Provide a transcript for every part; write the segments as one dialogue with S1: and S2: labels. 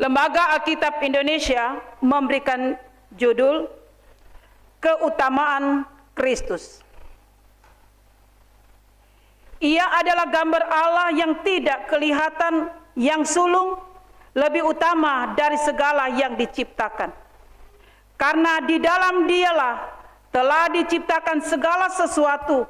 S1: Lembaga Alkitab Indonesia memberikan judul Keutamaan Kristus. Ia adalah gambar Allah yang tidak kelihatan, yang sulung, lebih utama dari segala yang diciptakan. Karena di dalam Dialah telah diciptakan segala sesuatu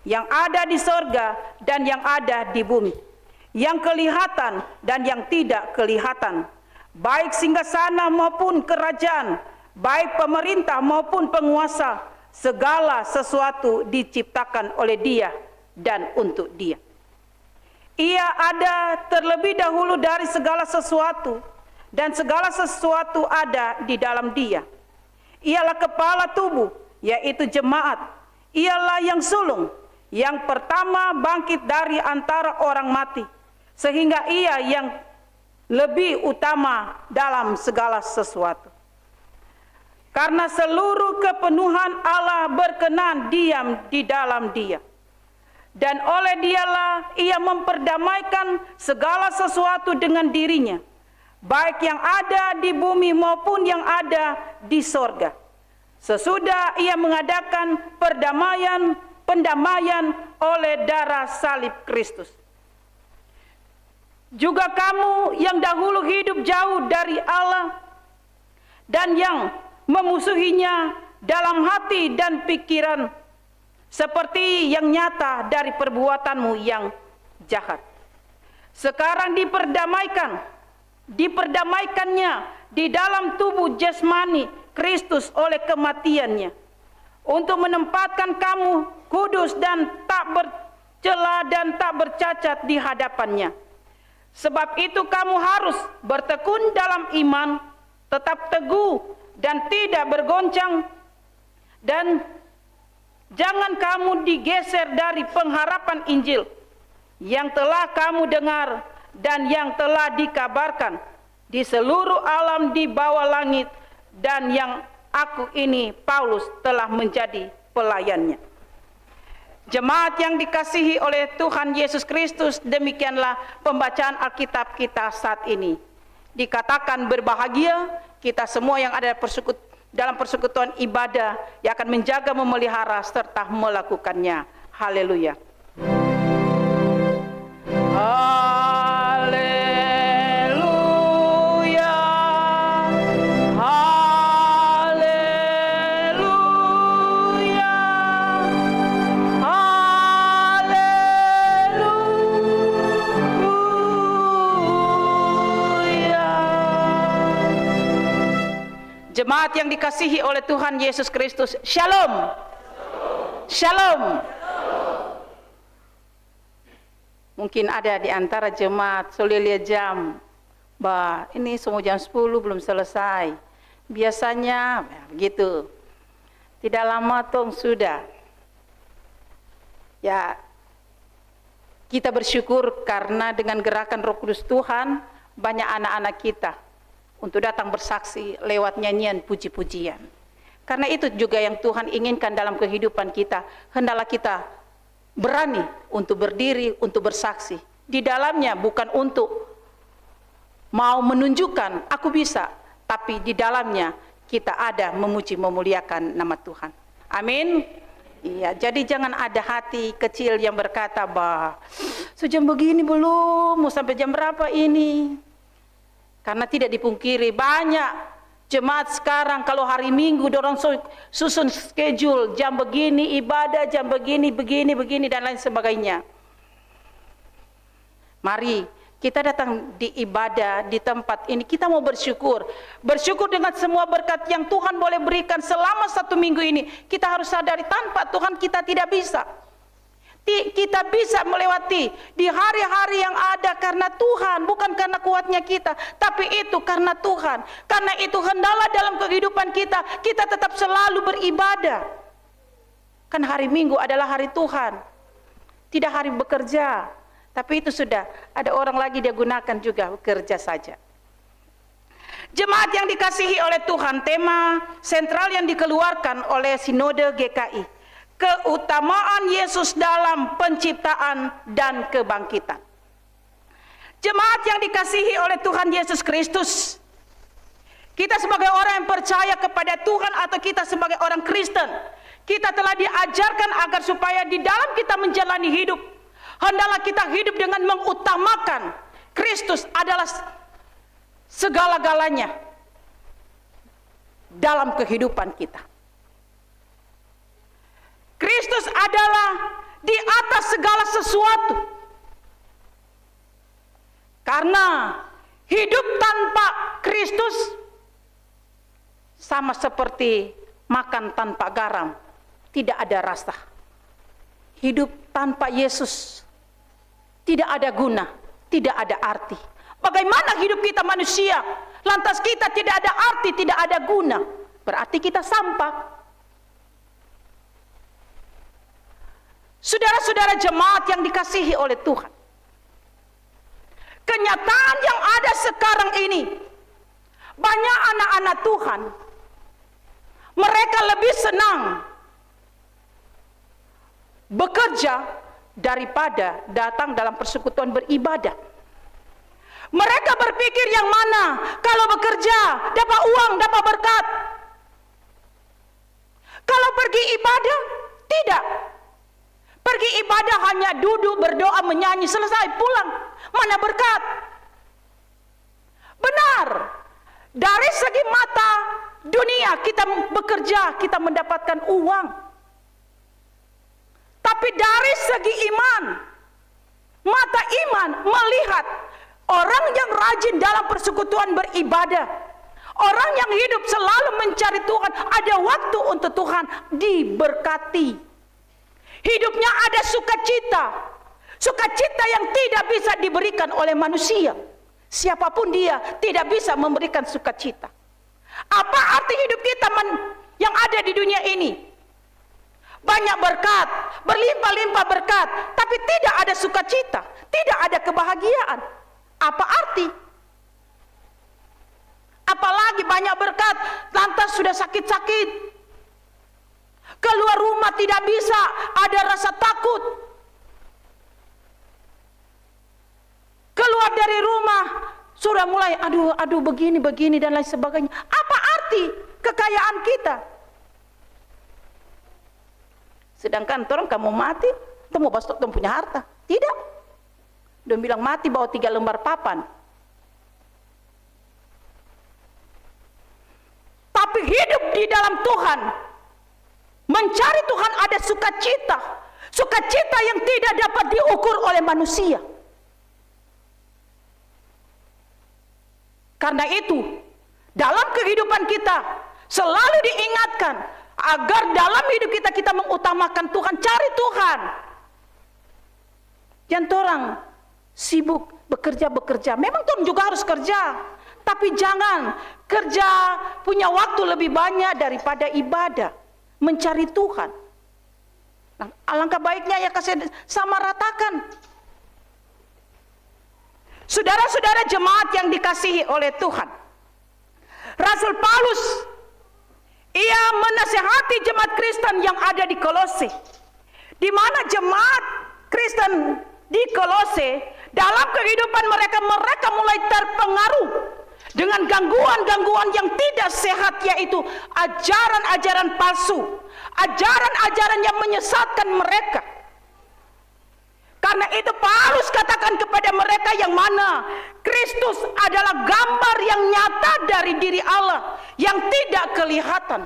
S1: yang ada di sorga dan yang ada di bumi, yang kelihatan dan yang tidak kelihatan, baik singgasana maupun kerajaan, baik pemerintah maupun penguasa, segala sesuatu diciptakan oleh Dia dan untuk Dia. Ia ada terlebih dahulu dari segala sesuatu, dan segala sesuatu ada di dalam Dia. Ialah kepala tubuh, yaitu jemaat. Ialah yang sulung, yang pertama bangkit dari antara orang mati, sehingga Ia yang lebih utama dalam segala sesuatu. Karena seluruh kepenuhan Allah berkenan diam di dalam Dia. Dan oleh Dialah Ia memperdamaikan segala sesuatu dengan dirinya, baik yang ada di bumi maupun yang ada di sorga. Sesudah Ia mengadakan pendamaian oleh darah salib Kristus. Juga kamu yang dahulu hidup jauh dari Allah dan yang memusuhinya dalam hati dan pikiran, seperti yang nyata dari perbuatanmu yang jahat, sekarang diperdamaikannya di dalam tubuh jasmani Kristus oleh kematiannya, untuk menempatkan kamu kudus dan tak bercela dan tak bercacat di hadapannya. Sebab itu kamu harus bertekun dalam iman, tetap teguh dan tidak bergoncang, dan jangan kamu digeser dari pengharapan Injil yang telah kamu dengar dan yang telah dikabarkan di seluruh alam di bawah langit, dan yang aku ini, Paulus, telah menjadi pelayannya. Jemaat yang dikasihi oleh Tuhan Yesus Kristus, demikianlah pembacaan Alkitab kita saat ini. Dikatakan berbahagia kita semua yang ada dalam persekutuan ibadah, yang akan menjaga, memelihara, serta melakukannya. Haleluya. Haleluya. Haleluya. Haleluya. Jemaat yang dikasihi oleh Tuhan Yesus Kristus, Shalom. Shalom. Mungkin ada di antara jemaat sudah lihat jam, bah ini semua jam 10 belum selesai. Biasanya begitu. Tidak lama tong sudah. Ya, kita bersyukur karena dengan gerakan Roh Kudus Tuhan, banyak anak-anak kita untuk datang bersaksi lewat nyanyian puji-pujian. Karena itu juga yang Tuhan inginkan dalam kehidupan kita. Hendaklah kita berani untuk berdiri, untuk bersaksi. Di dalamnya bukan untuk mau menunjukkan aku bisa, tapi di dalamnya kita ada memuji, memuliakan nama Tuhan. Amin. Iya, jadi jangan ada hati kecil yang berkata, bah, sejam begini belum, mau sampai jam berapa ini? Karena tidak dipungkiri banyak jemaat sekarang kalau hari Minggu dorong susun schedule, jam begini ibadah, jam begini, dan lain sebagainya. Mari kita datang di ibadah di tempat ini, kita mau bersyukur. Bersyukur dengan semua berkat yang Tuhan boleh berikan selama 1 minggu ini. Kita harus sadari tanpa Tuhan kita tidak bisa. Kita bisa melewati di hari-hari yang ada karena Tuhan, bukan karena kuatnya kita, tapi itu karena Tuhan. Karena itu hendaklah dalam kehidupan kita, kita tetap selalu beribadah. Kan hari Minggu adalah hari Tuhan, tidak hari bekerja. Tapi itu sudah ada orang lagi dia gunakan juga, bekerja saja. Jemaat yang dikasihi oleh Tuhan, tema sentral yang dikeluarkan oleh Sinode GKI, keutamaan Yesus dalam penciptaan dan kebangkitan. Jemaat yang dikasihi oleh Tuhan Yesus Kristus, kita sebagai orang yang percaya kepada Tuhan atau kita sebagai orang Kristen, kita telah diajarkan agar supaya di dalam kita menjalani hidup, hendaklah kita hidup dengan mengutamakan Kristus adalah segala-galanya dalam kehidupan kita. Kristus adalah di atas segala sesuatu. Karena hidup tanpa Kristus sama seperti makan tanpa garam, tidak ada rasa. Hidup tanpa Yesus tidak ada guna, tidak ada arti. Bagaimana hidup kita manusia, lantas kita tidak ada arti, tidak ada guna, berarti kita sampah. Saudara-saudara jemaat yang dikasihi oleh Tuhan, kenyataan yang ada sekarang ini, banyak anak-anak Tuhan, mereka lebih senang bekerja daripada datang dalam persekutuan beribadah. Mereka berpikir yang mana? Kalau bekerja, dapat uang, dapat berkat. Kalau pergi ibadah, tidak. Pergi ibadah hanya duduk, berdoa, menyanyi, selesai, pulang. Mana berkat? Benar. Dari segi mata dunia kita bekerja, kita mendapatkan uang. Tapi dari segi iman, mata iman melihat orang yang rajin dalam persekutuan beribadah, orang yang hidup selalu mencari Tuhan, ada waktu untuk Tuhan, diberkati. Hidupnya ada sukacita, sukacita yang tidak bisa diberikan oleh manusia. Siapapun dia tidak bisa memberikan sukacita. Apa arti hidup kita yang ada di dunia ini? Banyak berkat, berlimpah-limpah berkat, tapi tidak ada sukacita, tidak ada kebahagiaan. Apa arti? Apalagi banyak berkat, lantas sudah sakit-sakit. Keluar rumah tidak bisa, ada rasa takut. Keluar dari rumah, sudah mulai aduh begini dan lain sebagainya. Apa arti kekayaan kita? Sedangkan orang kamu mati, kamu bastok kamu punya harta. Tidak. Dia bilang mati bawa 3 lembar papan. Tapi hidup di dalam Tuhan, mencari Tuhan ada sukacita. Sukacita yang tidak dapat diukur oleh manusia. Karena itu, dalam kehidupan kita selalu diingatkan agar dalam hidup kita mengutamakan Tuhan, cari Tuhan. Jangan orang sibuk bekerja. Memang Tuhan juga harus kerja, tapi jangan kerja punya waktu lebih banyak daripada ibadah, mencari Tuhan. Nah, alangkah baiknya ya kasih sama ratakan. Saudara-saudara jemaat yang dikasihi oleh Tuhan, Rasul Paulus ia menasihati jemaat Kristen yang ada di Kolose, di mana jemaat Kristen di Kolose dalam kehidupan mereka mulai terpengaruh dengan gangguan-gangguan yang tidak sehat, yaitu ajaran-ajaran palsu, ajaran-ajaran yang menyesatkan mereka. Karena itu Paulus katakan kepada mereka yang mana Kristus adalah gambar yang nyata dari diri Allah yang tidak kelihatan.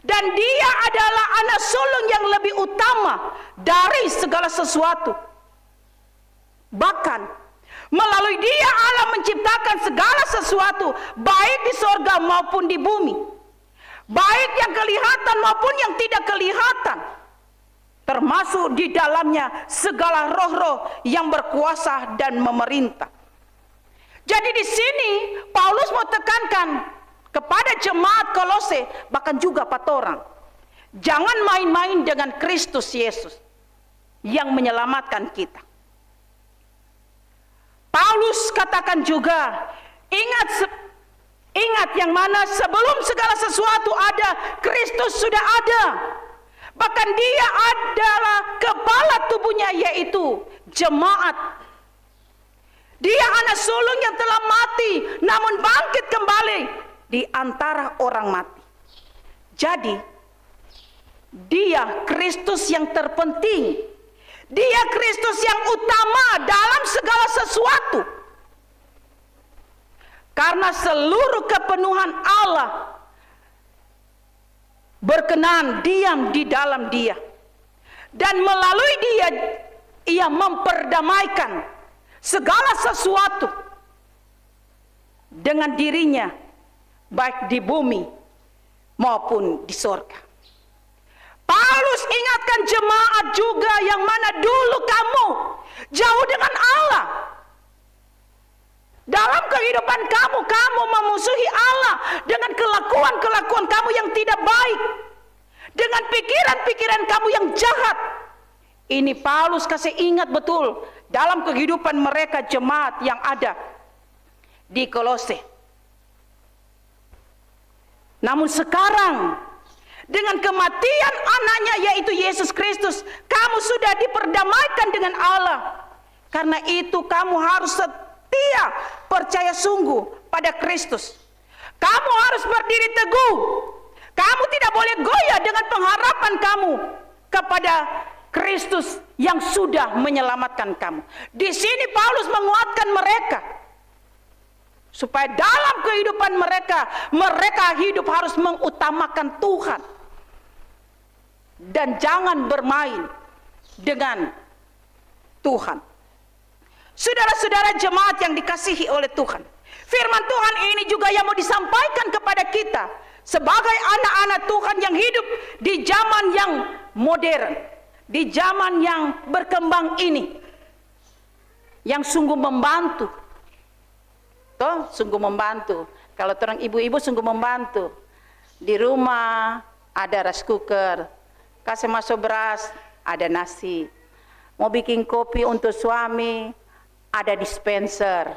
S1: Dan dia adalah anak sulung yang lebih utama dari segala sesuatu. Bahkan melalui dia Allah menciptakan segala sesuatu, baik di sorga maupun di bumi, baik yang kelihatan maupun yang tidak kelihatan, termasuk di dalamnya segala roh-roh yang berkuasa dan memerintah. Jadi di sini Paulus mau tekankan kepada jemaat Kolose, bahkan juga patorang, jangan main-main dengan Kristus Yesus yang menyelamatkan kita. Paulus katakan juga, ingat yang mana sebelum segala sesuatu ada, Kristus sudah ada. Bahkan dia adalah kepala tubuhnya, yaitu jemaat. Dia anak sulung yang telah mati namun bangkit kembali di antara orang mati. Jadi dia Kristus yang terpenting. Dia Kristus yang utama dalam segala sesuatu. Karena seluruh kepenuhan Allah berkenan diam di dalam dia. Dan melalui dia, ia memperdamaikan segala sesuatu dengan dirinya, baik di bumi maupun di sorga. Paulus ingatkan jemaat juga yang mana dulu kamu jauh dengan Allah. Dalam kehidupan kamu, kamu memusuhi Allah dengan kelakuan-kelakuan kamu yang tidak baik, dengan pikiran-pikiran kamu yang jahat. Ini Paulus kasih ingat betul dalam kehidupan mereka jemaat yang ada di Kolose. Namun sekarang dengan kematian anaknya yaitu Yesus Kristus, kamu sudah diperdamaikan dengan Allah. Karena itu kamu harus setia percaya sungguh pada Kristus. Kamu harus berdiri teguh. Kamu tidak boleh goyah dengan pengharapan kamu kepada Kristus yang sudah menyelamatkan kamu. Di sini Paulus menguatkan mereka supaya dalam kehidupan mereka hidup harus mengutamakan Tuhan dan jangan bermain dengan Tuhan. Saudara-saudara jemaat yang dikasihi oleh Tuhan, firman Tuhan ini juga yang mau disampaikan kepada kita sebagai anak-anak Tuhan yang hidup di zaman yang modern, di zaman yang berkembang ini, yang sungguh membantu. Sungguh membantu. Kalau orang ibu-ibu sungguh membantu. Di rumah ada rice cooker, kasih masuk beras, ada nasi. Mau bikin kopi untuk suami, ada dispenser.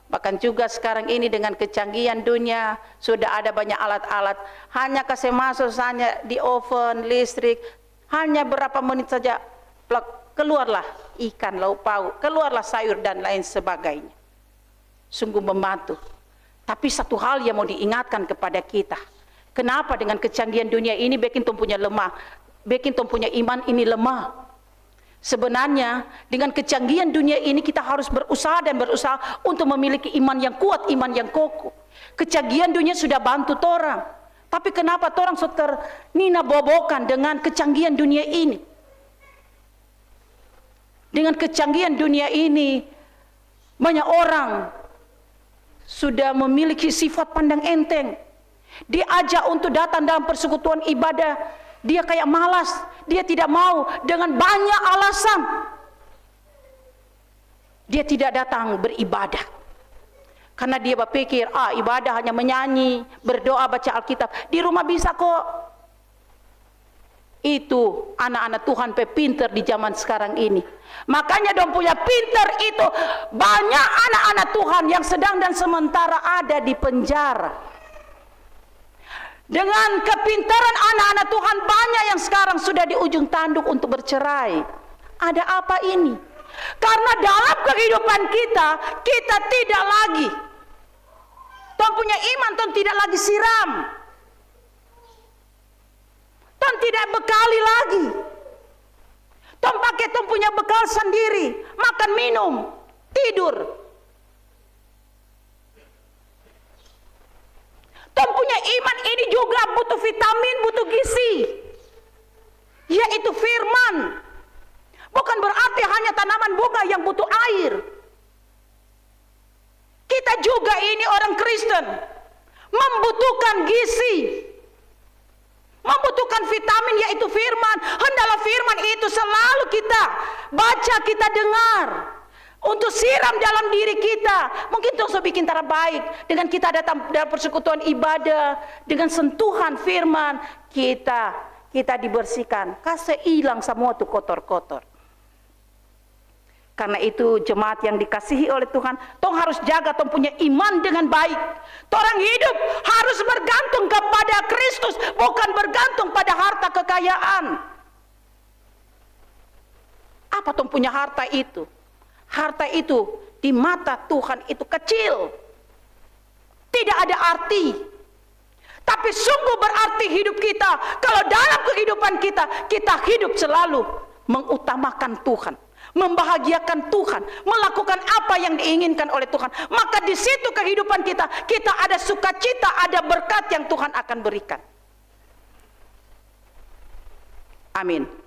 S1: Bahkan juga sekarang ini dengan kecanggihan dunia sudah ada banyak alat-alat. Hanya kasih masuk hanya di oven, listrik, hanya berapa menit saja keluarlah ikan, lauk pauk, keluarlah sayur dan lain sebagainya. Sungguh membantu. Tapi satu hal yang mau diingatkan kepada kita, kenapa dengan kecanggihan dunia ini bikin punya lemah, bikin punya iman ini lemah. Sebenarnya dengan kecanggihan dunia ini kita harus berusaha dan berusaha untuk memiliki iman yang kuat, iman yang kokoh. Kecanggihan dunia sudah bantu orang, tapi kenapa orang nina bobokan dengan kecanggihan dunia ini? Dengan kecanggihan dunia ini banyak orang sudah memiliki sifat pandang enteng. Diajak untuk datang dalam persekutuan ibadah, dia kayak malas, dia tidak mau dengan banyak alasan. Dia tidak datang beribadah. Karena dia berpikir, ibadah hanya menyanyi, berdoa, baca Alkitab. Di rumah bisa kok. Itu anak-anak Tuhan pinter di zaman sekarang ini. Makanya dong punya pinter itu banyak anak-anak Tuhan yang sedang dan sementara ada di penjara. Dengan kepintaran anak-anak Tuhan banyak yang sekarang sudah di ujung tanduk untuk bercerai. Ada apa ini? Karena dalam kehidupan kita tidak lagi Tuhan punya iman, Tuhan tidak lagi siram, Tuhan tidak bekali lagi. Tuhan pakai Tuhan punya bekal sendiri, makan, minum, tidur. Tuhan punya iman ini juga butuh vitamin, butuh gizi, yaitu firman. Bukan berarti hanya tanaman bunga yang butuh air. Kita juga ini orang Kristen membutuhkan gizi, membutuhkan vitamin yaitu firman. Hendaklah firman itu selalu kita baca, kita dengar, untuk siram dalam diri kita. Mungkin Tuhan bikin terbaik dengan kita datang dalam persekutuan ibadah, dengan sentuhan firman kita dibersihkan, kasih hilang semua tuh kotor-kotor. Karena itu jemaat yang dikasihi oleh Tuhan, tong harus jaga tong punya iman dengan baik. Orang hidup harus bergantung kepada Kristus, bukan bergantung pada harta kekayaan. Apa tong punya harta itu? Harta itu di mata Tuhan itu kecil, tidak ada arti. Tapi sungguh berarti hidup kita kalau dalam kehidupan kita, kita hidup selalu mengutamakan Tuhan, membahagiakan Tuhan, melakukan apa yang diinginkan oleh Tuhan. Maka di situ kehidupan kita, kita ada sukacita, ada berkat yang Tuhan akan berikan. Amin.